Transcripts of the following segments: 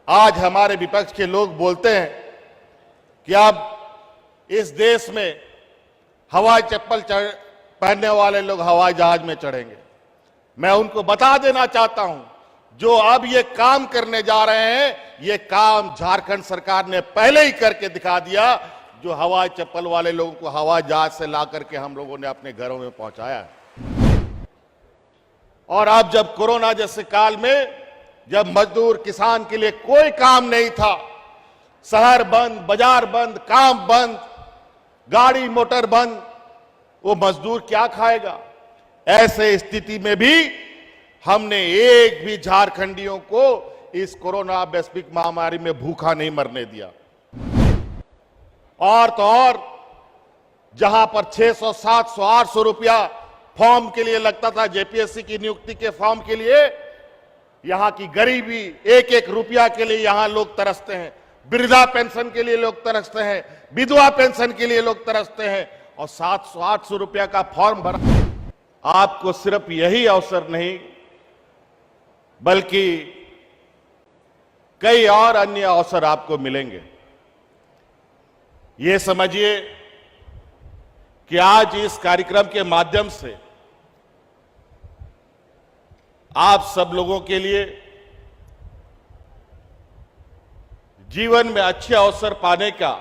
आज हमारे विपक्ष के लोग बोलते हैं कि अब इस देश में हवाई चप्पल पहनने वाले लोग हवाई जहाज में चढ़ेंगे। मैं उनको बता देना चाहता हूं, जो अब ये काम करने जा रहे हैं, ये काम झारखंड सरकार ने पहले ही करके दिखा दिया। जो हवाई चप्पल वाले लोगों को हवाई जहाज से ला करके हम लोगों ने अपने घरों में पहुंचाया है। और अब जब कोरोना जैसे काल में, जब मजदूर किसान के लिए कोई काम नहीं था, शहर बंद, बाजार बंद, काम बंद, गाड़ी मोटर बंद, वो मजदूर क्या खाएगा? ऐसे स्थिति में भी हमने एक भी झारखंडियों को इस कोरोना वैश्विक महामारी में भूखा नहीं मरने दिया। और तो और, जहां पर 600, 700, 800 रुपया फॉर्म के लिए लगता था, जेपीएससी की नियुक्ति के फॉर्म के लिए, यहां की गरीबी, एक एक रुपया के लिए यहां लोग तरसते हैं। वृद्धा पेंशन के लिए लोग तरसते हैं, विधवा पेंशन के लिए लोग तरसते हैं, और 700, 800 रुपया का फॉर्म भरा। आपको सिर्फ यही अवसर नहीं, बल्कि कई और अन्य अवसर आपको मिलेंगे। ये समझिए कि आज इस कार्यक्रम के माध्यम से आप सब लोगों के लिए जीवन में अच्छे अवसर पाने का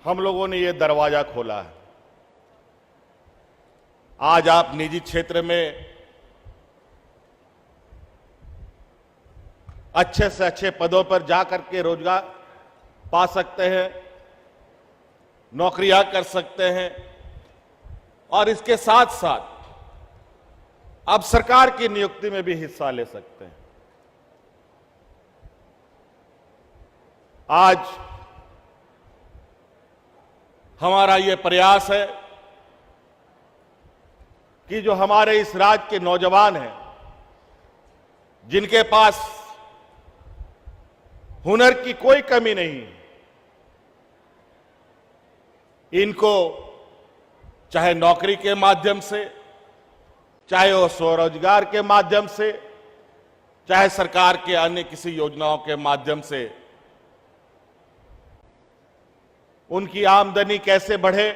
हम लोगों ने ये दरवाजा खोला है। आज आप निजी क्षेत्र में अच्छे से अच्छे पदों पर जाकर के रोजगार पा सकते हैं, नौकरियां कर सकते हैं, और इसके साथ साथ अब सरकार की नियुक्ति में भी हिस्सा ले सकते हैं। आज हमारा यह प्रयास है कि जो हमारे इस राज्य के नौजवान हैं, जिनके पास हुनर की कोई कमी नहीं, इनको चाहे नौकरी के माध्यम से, चाहे वो स्वरोजगार के माध्यम से, चाहे सरकार के अन्य किसी योजनाओं के माध्यम से, उनकी आमदनी कैसे बढ़े,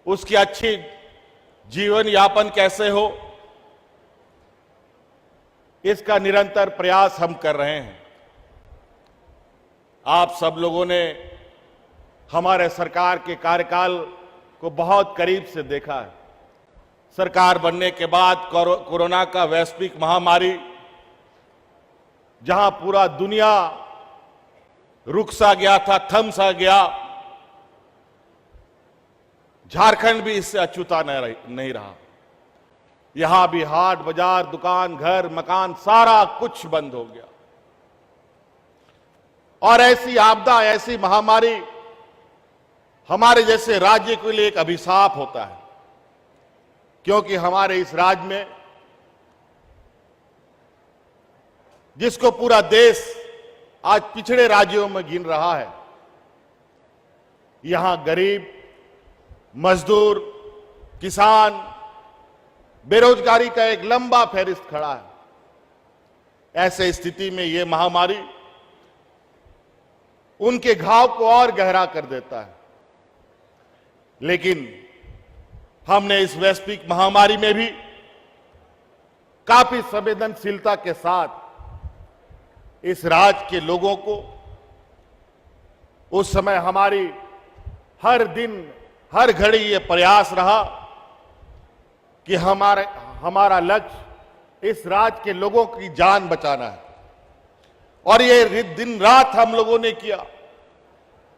उसकी अच्छी जीवन यापन कैसे हो, इसका निरंतर प्रयास हम कर रहे हैं। आप सब लोगों ने हमारे सरकार के कार्यकाल को बहुत करीब से देखा है। सरकार बनने के बाद कोरोना का वैश्विक महामारी, जहां पूरा दुनिया रुक सा गया था, थम सा गया, झारखंड भी इससे अछूता नहीं रहा। यहां भी हाट बाजार, दुकान, घर, मकान, सारा कुछ बंद हो गया। और ऐसी आपदा, ऐसी महामारी हमारे जैसे राज्य के लिए एक अभिशाप होता है, क्योंकि हमारे इस राज्य में, जिसको पूरा देश आज पिछड़े राज्यों में गिन रहा है, यहां गरीब, मजदूर, किसान, बेरोजगारी का एक लंबा फहरिस्त खड़ा है। ऐसे स्थिति में यह महामारी उनके घाव को और गहरा कर देता है। लेकिन हमने इस वैश्विक महामारी में भी काफी संवेदनशीलता के साथ इस राज्य के लोगों को, उस समय हमारी हर दिन, हर घड़ी ये प्रयास रहा कि हमारा लक्ष्य इस राज्य के लोगों की जान बचाना है, और ये दिन रात हम लोगों ने किया।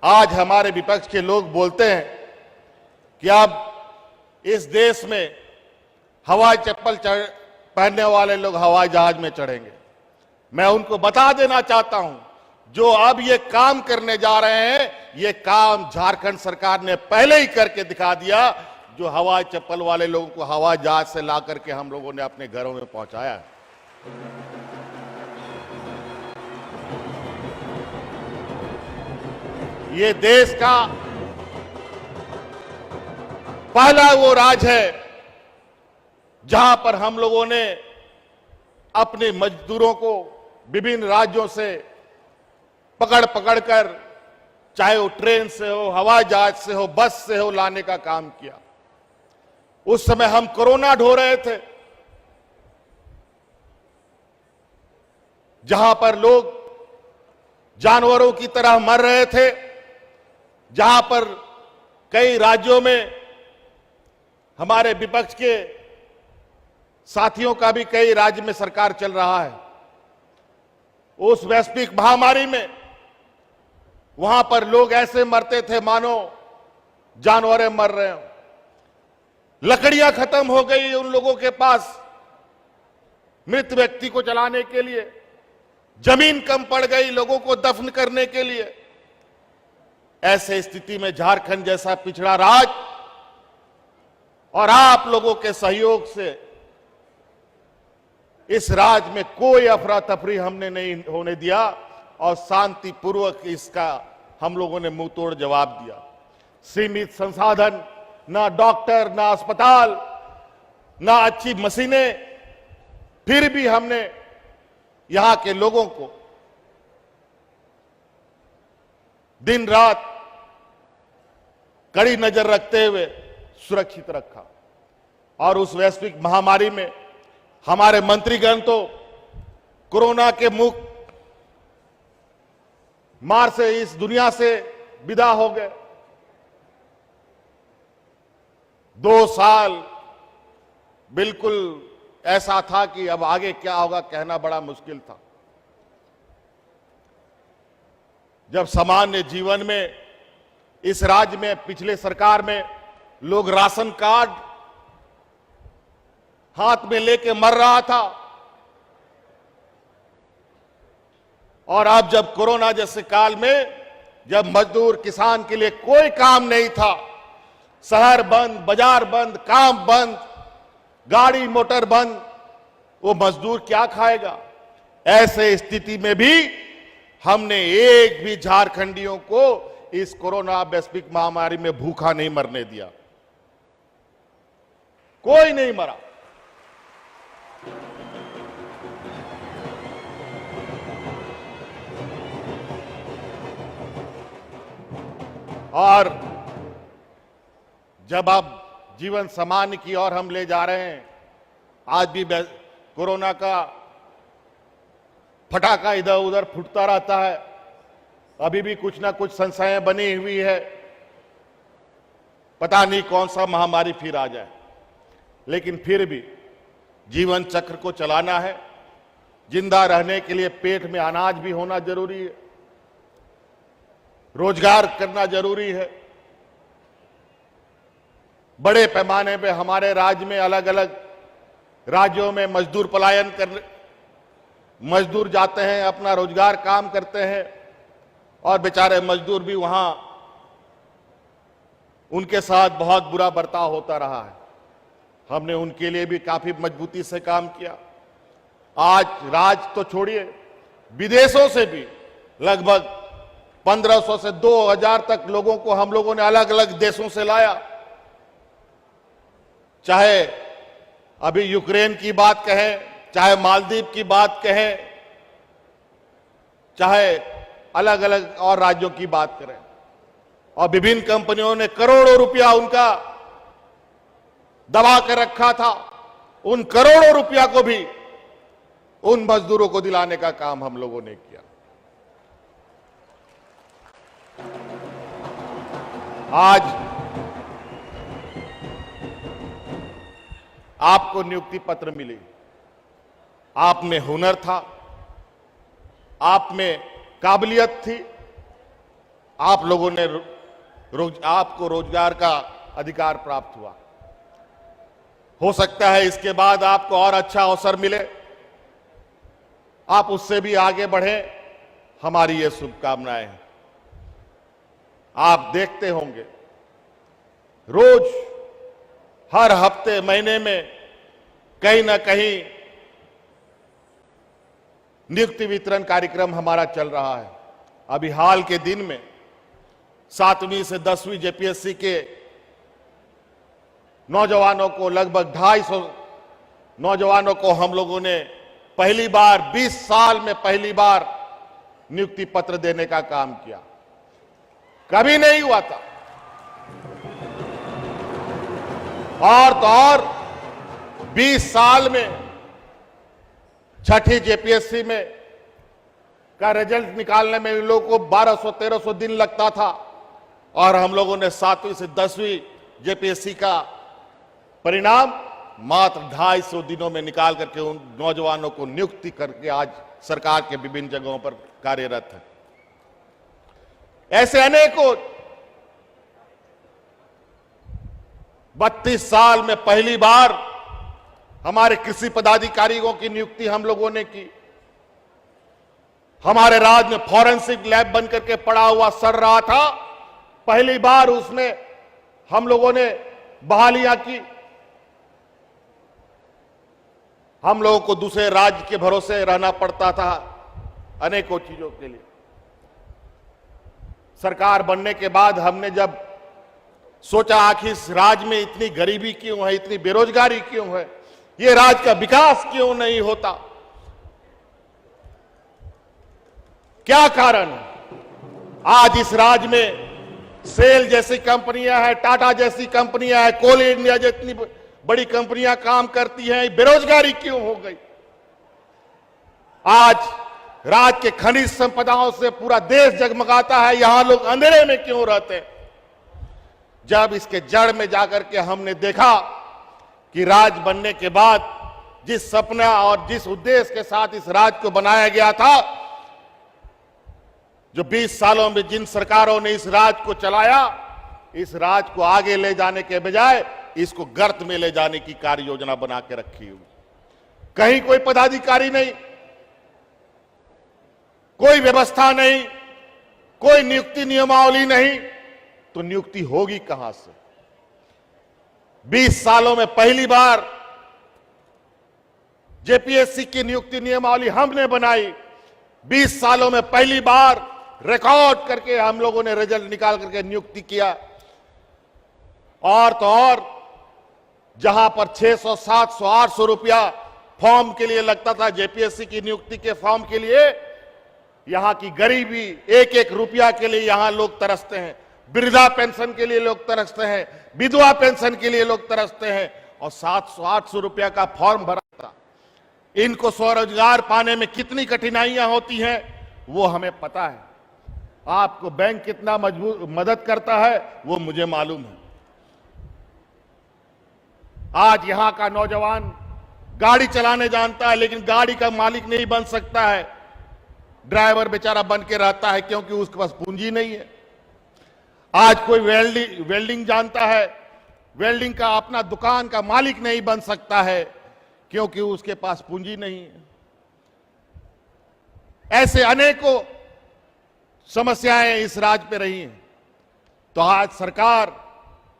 आज हमारे विपक्ष के लोग बोलते हैं कि अब इस देश में हवाई चप्पल पहनने वाले लोग हवाई जहाज में चढ़ेंगे। मैं उनको बता देना चाहता हूं, जो अब ये काम करने जा रहे हैं, ये काम झारखंड सरकार ने पहले ही करके दिखा दिया। जो हवाई चप्पल वाले लोगों को हवाई जहाज से ला करके हम लोगों ने अपने घरों में पहुंचाया है। ये देश का पहला वो राज्य है जहां पर हम लोगों ने अपने मजदूरों को विभिन्न राज्यों से पकड़ पकड़ कर, चाहे वो ट्रेन से हो, हवाई जहाज से हो, बस से हो, लाने का काम किया। उस समय हम कोरोना ढो रहे थे, जहां पर लोग जानवरों की तरह मर रहे थे, जहां पर कई राज्यों में हमारे विपक्ष के साथियों का भी कई राज्य में सरकार चल रहा है। उस वैश्विक महामारी में वहां पर लोग ऐसे मरते थे मानो जानवरें मर रहे हो। लकड़ियां खत्म हो गई उन लोगों के पास मृत व्यक्ति को जलाने के लिए, जमीन कम पड़ गई लोगों को दफन करने के लिए। ऐसे स्थिति में झारखंड जैसा पिछड़ा राज्य और आप लोगों के सहयोग से इस राज्य में कोई अफरा तफरी हमने नहीं होने दिया और शांतिपूर्वक इसका हम लोगों ने मुंह तोड़ जवाब दिया। सीमित संसाधन, ना डॉक्टर, ना अस्पताल, ना अच्छी मशीनें, फिर भी हमने यहां के लोगों को दिन रात कड़ी नजर रखते हुए सुरक्षित रखा। और उस वैश्विक महामारी में हमारे मंत्रीगण तो कोरोना के मुख मार से इस दुनिया से विदा हो गए। 2 साल बिल्कुल ऐसा था कि अब आगे क्या होगा कहना बड़ा मुश्किल था। जब सामान्य जीवन में इस राज्य में पिछले सरकार में लोग राशन कार्ड हाथ में लेके मर रहा था, और अब जब कोरोना जैसे काल में जब मजदूर किसान के लिए कोई काम नहीं था, शहर बंद, बाजार बंद, काम बंद, गाड़ी मोटर बंद, वो मजदूर क्या खाएगा? ऐसे स्थिति में भी हमने एक भी झारखंडियों को इस कोरोना वैश्विक महामारी में भूखा नहीं मरने दिया। कोई नहीं मरा। और जब अब जीवन सामान्य की ओर हम ले जा रहे हैं, आज भी कोरोना का फटाका इधर उधर फूटता रहता है, अभी भी कुछ ना कुछ संशय बनी हुई है, पता नहीं कौन सा महामारी फिर आ जाए। लेकिन फिर भी जीवन चक्र को चलाना है। जिंदा रहने के लिए पेट में अनाज भी होना जरूरी है, रोजगार करना जरूरी है। बड़े पैमाने पे हमारे राज्य में अलग अलग राज्यों में मजदूर पलायन कर, मजदूर जाते हैं, अपना रोजगार काम करते हैं, और बेचारे मजदूर भी वहां उनके साथ बहुत बुरा बर्ताव होता रहा है। हमने उनके लिए भी काफी मजबूती से काम किया। आज राज्य तो छोड़िए, विदेशों से भी लगभग 1500 से 2000 तक लोगों को हम लोगों ने अलग अलग देशों से लाया। चाहे अभी यूक्रेन की बात कहें, चाहे मालदीव की बात कहें, चाहे अलग अलग और राज्यों की बात करें, और विभिन्न कंपनियों ने करोड़ों रुपया उनका दबा कर रखा था। उन करोड़ों रुपया को भी उन मजदूरों को दिलाने का काम हम लोगों ने किया। आज आपको नियुक्ति पत्र मिली, आप में हुनर था, आप में काबिलियत थी, आप लोगों ने आपको रोजगार का अधिकार प्राप्त हुआ। हो सकता है इसके बाद आपको और अच्छा अवसर मिले, आप उससे भी आगे बढ़ें, हमारी ये शुभकामनाएं हैं। आप देखते होंगे रोज, हर हफ्ते, महीने में कहीं ना कहीं नियुक्ति वितरण कार्यक्रम हमारा चल रहा है। अभी हाल के दिन में 7वीं से 10वीं जेपीएससी के नौजवानों को, लगभग 250 नौजवानों को हम लोगों ने पहली बार 20 साल में पहली बार नियुक्ति पत्र देने का काम किया। कभी नहीं हुआ था। और तो और 20 साल में छठी जेपीएससी में का रिजल्ट निकालने में इन लोगों को 1200-1300 दिन लगता था, और हम लोगों ने 7वीं से 10वीं जेपीएससी का परिणाम मात्र 250 दिनों में निकाल करके उन नौजवानों को नियुक्ति करके आज सरकार के विभिन्न जगहों पर कार्यरत है। ऐसे अनेकों 32 साल में पहली बार हमारे कृषि पदाधिकारियों की नियुक्ति हम लोगों ने की। हमारे राज्य में फॉरेंसिक लैब बनकर के पड़ा हुआ सड़ रहा था, पहली बार उसमें हम लोगों ने बहालियां की। हम लोगों को दूसरे राज्य के भरोसे रहना पड़ता था अनेकों चीजों के लिए। सरकार बनने के बाद हमने जब सोचा आखिर इस राज्य में इतनी गरीबी क्यों है, इतनी बेरोजगारी क्यों है, ये राज्य का विकास क्यों नहीं होता, क्या कारण है? आज इस राज्य में सेल जैसी कंपनियां हैं, टाटा जैसी कंपनियां हैं, कोल इंडिया जितनी बड़ी कंपनियां काम करती हैं, बेरोजगारी क्यों हो गई? आज राज्य के खनिज संपदाओं से पूरा देश जगमगाता है, यहां लोग अंधेरे में क्यों रहते हैं? जब इसके जड़ में जाकर के हमने देखा कि राज्य बनने के बाद जिस सपना और जिस उद्देश्य के साथ इस राज्य को बनाया गया था, जो 20 सालों में जिन सरकारों ने इस राज्य को चलाया, इस राज्य को आगे ले जाने के बजाय इसको गर्त में ले जाने की कार्य योजना बना के रखी हुई। कहीं कोई पदाधिकारी नहीं, कोई व्यवस्था नहीं, कोई नियुक्ति नियमावली नहीं, तो नियुक्ति होगी कहां से? 20 सालों में पहली बार जेपीएससी की नियुक्ति नियमावली हमने बनाई। 20 सालों में पहली बार रिकॉर्ड करके हम लोगों ने रिजल्ट निकाल करके नियुक्ति किया। और तो और जहां पर 600, 700, 800 रुपया फॉर्म के लिए लगता था, जेपीएससी की नियुक्ति के फॉर्म के लिए, यहां की गरीबी, एक एक रुपया के लिए यहां लोग तरसते हैं। वृद्धा पेंशन के लिए लोग तरसते हैं, विधवा पेंशन के लिए लोग तरसते हैं, और 700-800 रुपया का फॉर्म भरा था। इनको स्वरोजगार पाने में कितनी कठिनाइयां होती हैं वो हमें पता है। आपको बैंक कितना मदद करता है वो मुझे मालूम है। आज यहां का नौजवान गाड़ी चलाने जानता है, लेकिन गाड़ी का मालिक नहीं बन सकता है, ड्राइवर बेचारा बन के रहता है, क्योंकि उसके पास पूंजी नहीं है। आज कोई वेल्डिंग जानता है, वेल्डिंग का अपना दुकान का मालिक नहीं बन सकता है, क्योंकि उसके पास पूंजी नहीं है। ऐसे अनेकों समस्याएं इस राज्य पे रही हैं। तो आज सरकार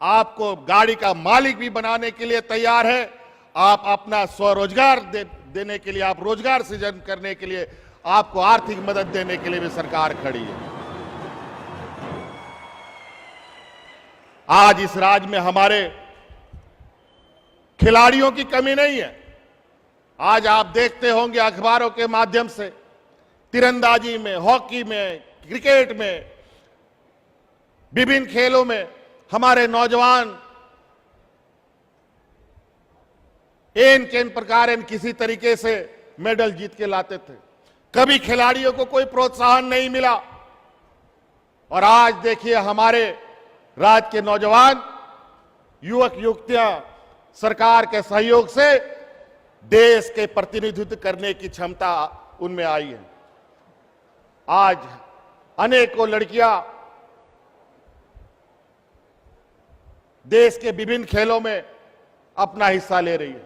आपको गाड़ी का मालिक भी बनाने के लिए तैयार है। आप अपना स्वरोजगार देने के लिए, आप रोजगार सृजन करने के लिए, आपको आर्थिक मदद देने के लिए भी सरकार खड़ी है। आज इस राज्य में हमारे खिलाड़ियों की कमी नहीं है। आज आप देखते होंगे अखबारों के माध्यम से, तीरंदाजी में, हॉकी में, क्रिकेट में, विभिन्न खेलों में हमारे नौजवान इन प्रकार किसी तरीके से मेडल जीत के लाते थे। कभी खिलाड़ियों को कोई प्रोत्साहन नहीं मिला, और आज देखिए हमारे राज्य के नौजवान, युवक युवतियां सरकार के सहयोग से देश के प्रतिनिधित्व करने की क्षमता उनमें आई है। आज अनेकों लड़कियां देश के विभिन्न खेलों में अपना हिस्सा ले रही है।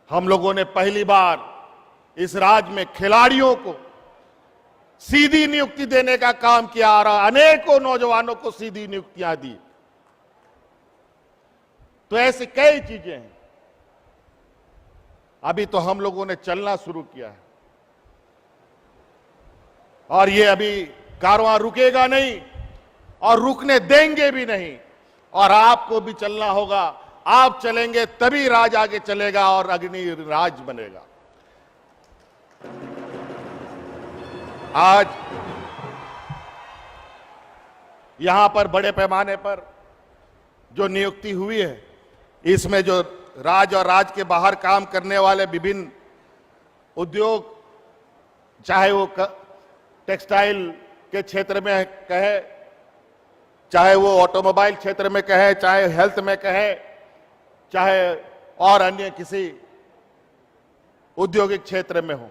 हम लोगों ने पहली बार इस राज्य में खिलाड़ियों को सीधी नियुक्ति देने का काम किया, और अनेकों नौजवानों को सीधी नियुक्तियां दी। तो ऐसी कई चीजें हैं। अभी तो हम लोगों ने चलना शुरू किया है, और ये अभी कारवां रुकेगा नहीं और रुकने देंगे भी नहीं। और आपको भी चलना होगा, आप चलेंगे तभी राज आगे चलेगा और अग्नि राज बनेगा। आज यहां पर बड़े पैमाने पर जो नियुक्ति हुई है, इसमें जो राज और राज के बाहर काम करने वाले विभिन्न उद्योग, चाहे वो टेक्सटाइल के क्षेत्र में कहे, चाहे वो ऑटोमोबाइल क्षेत्र में कहे, चाहे हेल्थ में कहे, चाहे और अन्य किसी औद्योगिक क्षेत्र में हो,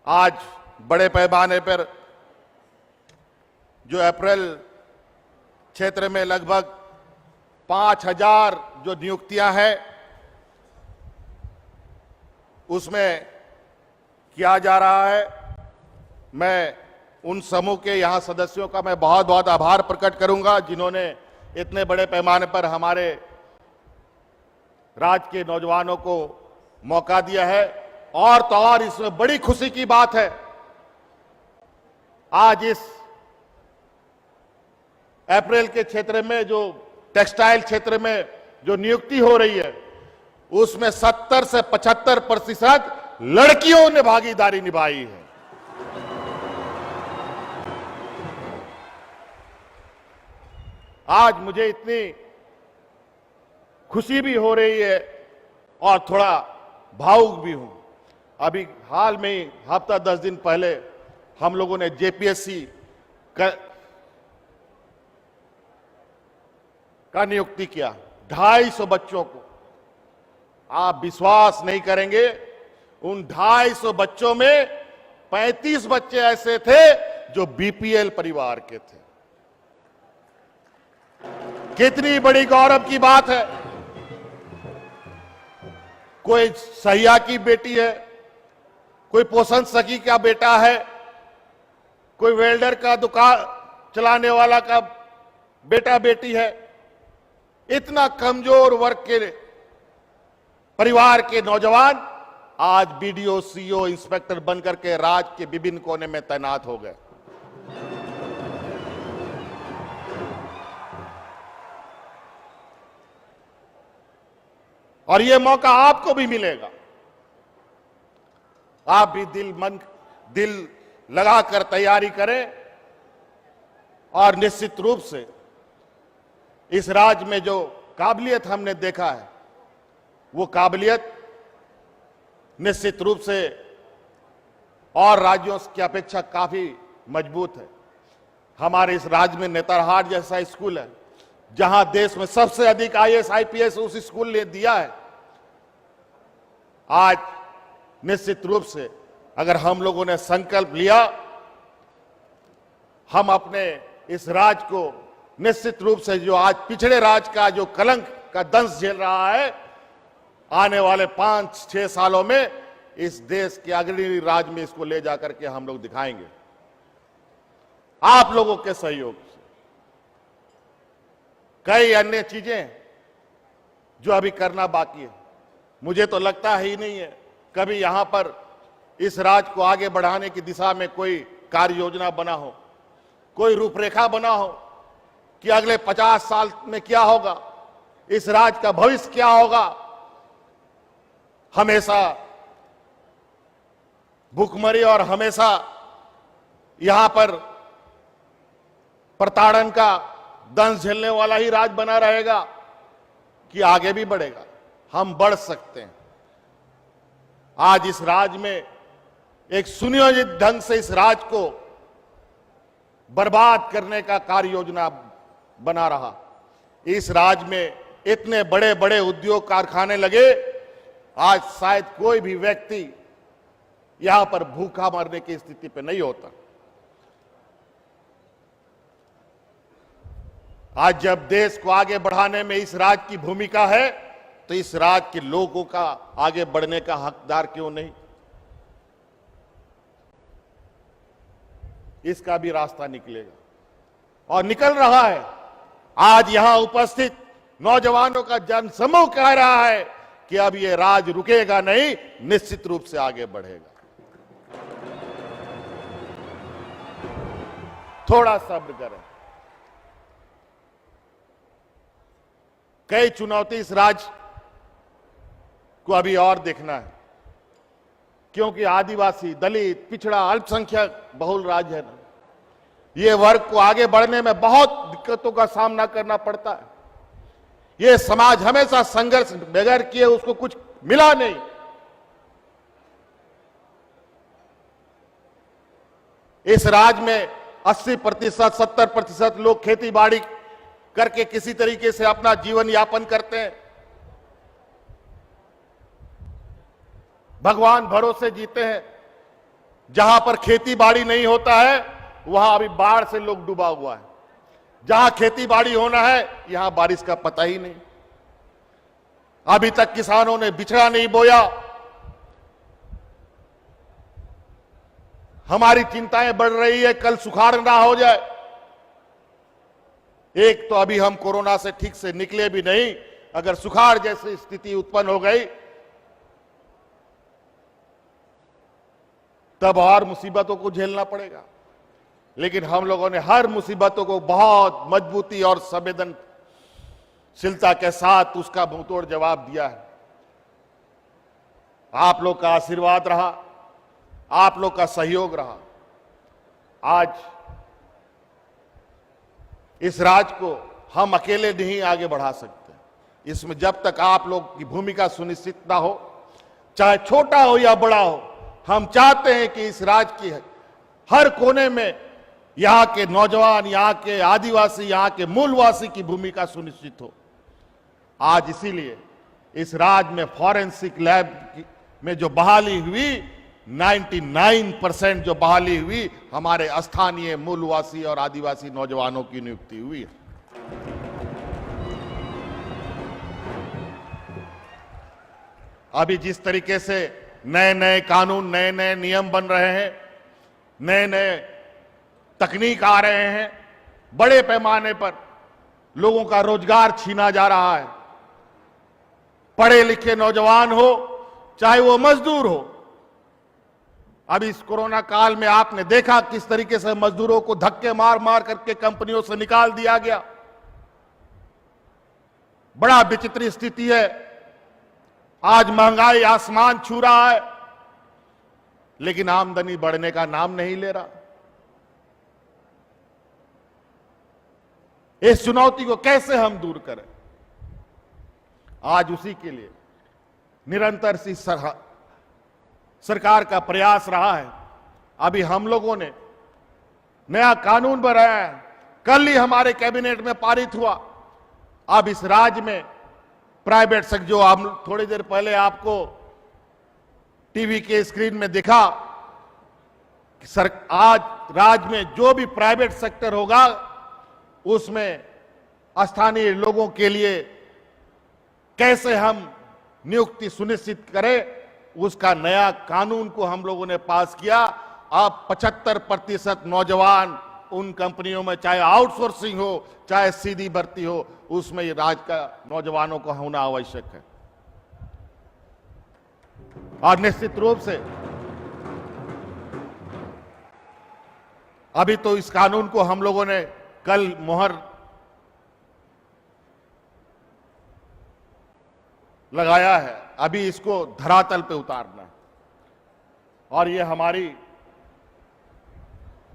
आज बड़े पैमाने पर जो अप्रैल क्षेत्र में लगभग 5000 जो नियुक्तियां हैं, उसमें किया जा रहा है। मैं उन समूह के यहां सदस्यों का मैं बहुत बहुत आभार प्रकट करूंगा, जिन्होंने इतने बड़े पैमाने पर हमारे राज्य के नौजवानों को मौका दिया है। और तो और इसमें बड़ी खुशी की बात है, आज इस अप्रैल के क्षेत्र में जो टेक्सटाइल क्षेत्र में जो नियुक्ति हो रही है, उसमें 70 से 75% लड़कियों ने भागीदारी निभाई है। आज मुझे इतनी खुशी भी हो रही है और थोड़ा भावुक भी हूं। अभी हाल में ही हफ्ता 10 दिन पहले हम लोगों ने जेपीएससी का नियुक्ति किया, 250 बच्चों को। आप विश्वास नहीं करेंगे, उन 250 बच्चों में 35 बच्चे ऐसे थे जो बीपीएल परिवार के थे। कितनी बड़ी गौरव की बात है। कोई सहिया की बेटी है, कोई पोषण सखी का बेटा है, कोई वेल्डर का दुकान चलाने वाला का बेटा बेटी है। इतना कमजोर वर्ग के परिवार के नौजवान आज बीडीओ, सीईओ, इंस्पेक्टर बनकर के राज्य के विभिन्न कोने में तैनात हो गए। और यह मौका आपको भी मिलेगा। आप भी दिल लगाकर तैयारी करें और निश्चित रूप से इस राज्य में जो काबिलियत हमने देखा है, वो काबिलियत निश्चित रूप से और राज्यों की अपेक्षा काफी मजबूत है। हमारे इस राज्य में नेतरहाट जैसा स्कूल है, जहां देश में सबसे अधिक आईएएस आईपीएस उस स्कूल ने दिया है। आज निश्चित रूप से अगर हम लोगों ने संकल्प लिया, हम अपने इस राज्य को निश्चित रूप से जो आज पिछड़े राज्य का जो कलंक का दंश झेल रहा है, आने वाले 5-6 सालों में इस देश के अग्रणी राज्य में इसको ले जाकर के हम लोग दिखाएंगे, आप लोगों के सहयोग से। कई अन्य चीजें जो अभी करना बाकी है, मुझे तो लगता ही नहीं है कभी यहां पर इस राज्य को आगे बढ़ाने की दिशा में कोई कार्य योजना बना हो, कोई रूपरेखा बना हो कि अगले 50 साल में क्या होगा, इस राज्य का भविष्य क्या होगा। हमेशा भूखमरी और हमेशा यहां पर प्रताड़न का दंश झेलने वाला ही राज्य बना रहेगा कि आगे भी बढ़ेगा। हम बढ़ सकते हैं। आज इस राज्य में एक सुनियोजित ढंग से इस राज्य को बर्बाद करने का कार्य योजना बना रहा। इस राज्य में इतने बड़े बड़े उद्योग कारखाने लगे, आज शायद कोई भी व्यक्ति यहां पर भूखा मरने की स्थिति पे नहीं होता। आज जब देश को आगे बढ़ाने में इस राज्य की भूमिका है, तो इस राज्य के लोगों का आगे बढ़ने का हकदार क्यों नहीं? इसका भी रास्ता निकलेगा और निकल रहा है। आज यहां उपस्थित नौजवानों का जनसमूह कह रहा है कि अब यह राज रुकेगा नहीं, निश्चित रूप से आगे बढ़ेगा। थोड़ा सब्र करें। कई चुनौती इस राज्य को अभी और देखना है, क्योंकि आदिवासी, दलित, पिछड़ा, अल्पसंख्यक बहुल राज्य है ना, ये वर्ग को आगे बढ़ने में बहुत दिक्कतों का सामना करना पड़ता है। ये समाज हमेशा संघर्ष बगैर किए उसको कुछ मिला नहीं। इस राज्य में 80%, 70% लोग खेती बाड़ी करके किसी तरीके से अपना जीवन यापन करते हैं, भगवान भरोसे जीते हैं। जहां पर खेती बाड़ी नहीं होता है वहां अभी बाढ़ से लोग डूबा हुआ है, जहां खेती बाड़ी होना है यहां बारिश का पता ही नहीं। अभी तक किसानों ने बिचड़ा नहीं बोया। हमारी चिंताएं बढ़ रही है कल सुखाड़ ना हो जाए। एक तो अभी हम कोरोना से ठीक से निकले भी नहीं, अगर सुखाड़ जैसी स्थिति उत्पन्न हो गई तब और मुसीबतों को झेलना पड़ेगा। लेकिन हम लोगों ने हर मुसीबतों को बहुत मजबूती और संवेदनशीलता के साथ उसका मुंहतोड़ जवाब दिया है। आप लोग का आशीर्वाद रहा, आप लोग का सहयोग रहा। आज इस राज्य को हम अकेले नहीं आगे बढ़ा सकते। इसमें जब तक आप लोग की भूमिका सुनिश्चित ना हो, चाहे छोटा हो या बड़ा हो, हम चाहते हैं कि इस राज्य की हर कोने में यहां के नौजवान, यहां के आदिवासी, यहां के मूलवासी की भूमिका सुनिश्चित हो। आज इसीलिए इस राज्य में फॉरेंसिक लैब में जो बहाली हुई, 99% जो बहाली हुई हमारे स्थानीय मूलवासी और आदिवासी नौजवानों की नियुक्ति हुई है। अभी जिस तरीके से नए नए कानून, नए नए नियम बन रहे हैं, नए नए तकनीक आ रहे हैं, बड़े पैमाने पर लोगों का रोजगार छीना जा रहा है। पढ़े लिखे नौजवान हो चाहे वो मजदूर हो, अभी इस कोरोना काल में आपने देखा किस तरीके से मजदूरों को धक्के मार मार करके कंपनियों से निकाल दिया गया। बड़ा विचित्र स्थिति है। आज महंगाई आसमान छू रहा है, लेकिन आमदनी बढ़ने का नाम नहीं ले रहा। इस चुनौती को कैसे हम दूर करें, आज उसी के लिए निरंतर सी सरकार का प्रयास रहा है। अभी हम लोगों ने नया कानून बनाया है, कल ही हमारे कैबिनेट में पारित हुआ। अब इस राज्य में प्राइवेट सेक्टर, जो हम थोड़ी देर पहले आपको टीवी के स्क्रीन में दिखा, आज राज्य में जो भी प्राइवेट सेक्टर होगा उसमें स्थानीय लोगों के लिए कैसे हम नियुक्ति सुनिश्चित करें, उसका नया कानून को हम लोगों ने पास किया। अब 75% नौजवान उन कंपनियों में, चाहे आउटसोर्सिंग हो चाहे सीधी भर्ती हो, उसमें राज्य का नौजवानों को होना आवश्यक है। और निश्चित रूप से अभी तो इस कानून को हम लोगों ने कल मोहर लगाया है, अभी इसको धरातल पे उतारना है। और ये हमारी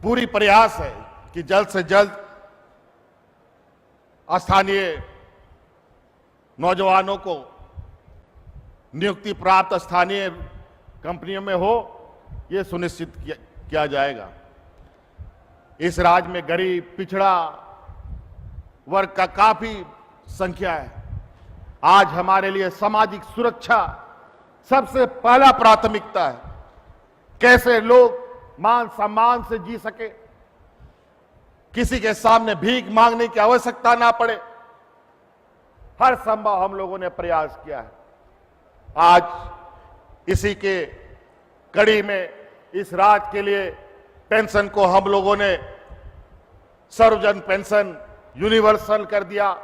पूरी प्रयास है कि जल्द से जल्द स्थानीय नौजवानों को नियुक्ति प्राप्त स्थानीय कंपनियों में हो, ये सुनिश्चित किया जाएगा। इस राज्य में गरीब, पिछड़ा वर्ग का काफी संख्या है। आज हमारे लिए सामाजिक सुरक्षा सबसे पहला प्राथमिकता है। कैसे लोग मान सम्मान से जी सके, किसी के सामने भीख मांगने की आवश्यकता ना पड़े, हर संभव हम लोगों ने प्रयास किया है। आज इसी के कड़ी में इस राज्य के लिए पेंशन को हम लोगों ने सर्वजन पेंशन यूनिवर्सल कर दिया।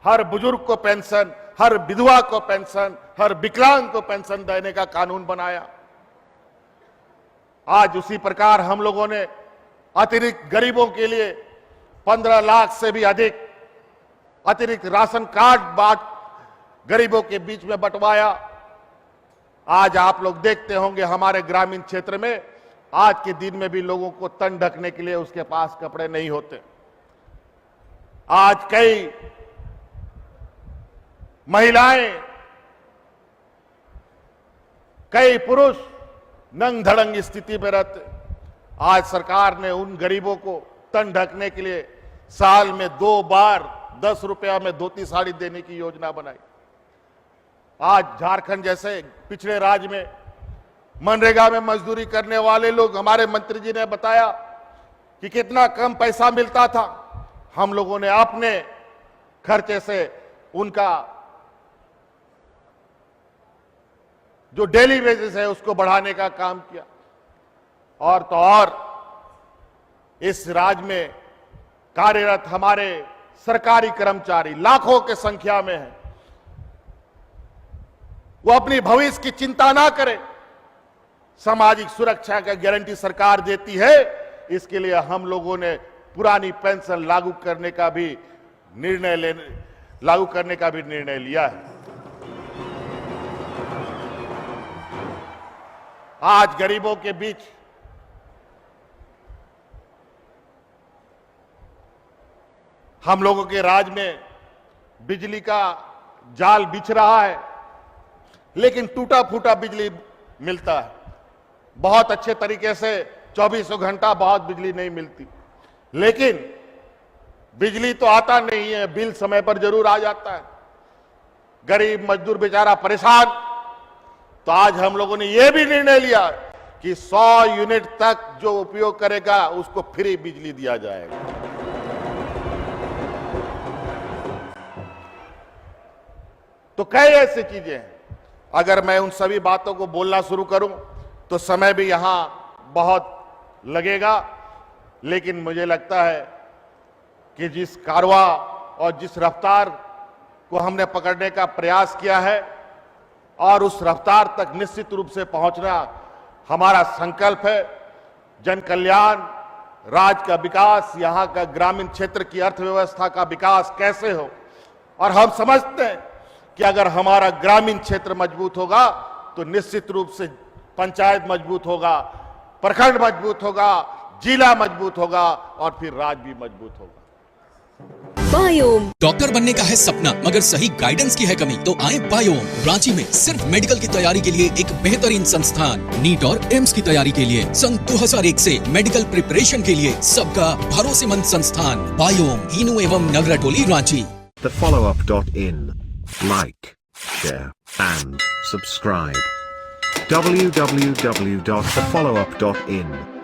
हर बुजुर्ग को पेंशन, हर विधवा को पेंशन, हर विकलांग को पेंशन देने का कानून बनाया। आज उसी प्रकार हम लोगों ने अतिरिक्त गरीबों के लिए 15 लाख से भी अधिक अतिरिक्त राशन कार्ड बांट गरीबों के बीच में बंटवाया। आज आप लोग देखते होंगे हमारे ग्रामीण क्षेत्र में आज के दिन में भी लोगों को तन ढकने के लिए उसके पास कपड़े नहीं होते। आज कई महिलाएं, कई पुरुष नंग धड़ंग स्थिति में रहते। आज सरकार ने उन गरीबों को तन ढकने के लिए साल में 2 बार 10 रुपया में धोती साड़ी देने की योजना बनाई। आज झारखंड जैसे पिछड़े राज्य में मनरेगा में मजदूरी करने वाले लोग, हमारे मंत्री जी ने बताया कि कितना कम पैसा मिलता था। हम लोगों ने अपने खर्चे से उनका जो डेली वेजेस है उसको बढ़ाने का काम किया। और तो और इस राज्य में कार्यरत हमारे सरकारी कर्मचारी लाखों के संख्या में हैं, वो अपनी भविष्य की चिंता ना करें। सामाजिक सुरक्षा का गारंटी सरकार देती है। इसके लिए हम लोगों ने पुरानी पेंशन लागू करने का भी निर्णय लिया है। आज गरीबों के बीच हम लोगों के राज्य में बिजली का जाल बिछ रहा है, लेकिन टूटा फूटा बिजली मिलता है। बहुत अच्छे तरीके से 24 घंटा बहुत बिजली नहीं मिलती, लेकिन बिजली तो आता नहीं है, बिल समय पर जरूर आ जाता है। गरीब मजदूर बेचारा परेशान। तो आज हम लोगों ने यह भी निर्णय लिया कि 100 यूनिट तक जो उपयोग करेगा उसको फ्री बिजली दिया जाएगा। तो कई ऐसी चीजें हैं। अगर मैं उन सभी बातों को बोलना शुरू करूं तो समय भी यहां बहुत लगेगा, लेकिन मुझे लगता है कि जिस कारवा और जिस रफ्तार को हमने पकड़ने का प्रयास किया है और उस रफ्तार तक निश्चित रूप से पहुंचना हमारा संकल्प है। जन कल्याण, राज्य का विकास, यहां का ग्रामीण क्षेत्र की अर्थव्यवस्था का विकास कैसे हो। और हम समझते हैं कि अगर हमारा ग्रामीण क्षेत्र मजबूत होगा तो निश्चित रूप से पंचायत मजबूत होगा, प्रखंड मजबूत होगा, जिला मजबूत होगा और फिर राज्य भी मजबूत होगा। बायोम। डॉक्टर बनने का है सपना, मगर सही गाइडेंस की है कमी, तो आए बायोम। रांची में सिर्फ मेडिकल की तैयारी के लिए एक बेहतरीन संस्थान, नीट और एम्स की तैयारी के लिए सन 2001 से मेडिकल प्रिपरेशन के लिए सबका भरोसेमंद संस्थान बायोम, ईनू एवं नगरटोली, Ranchi. thefollowup.in. Like, share and subscribe. www.thefollowup.in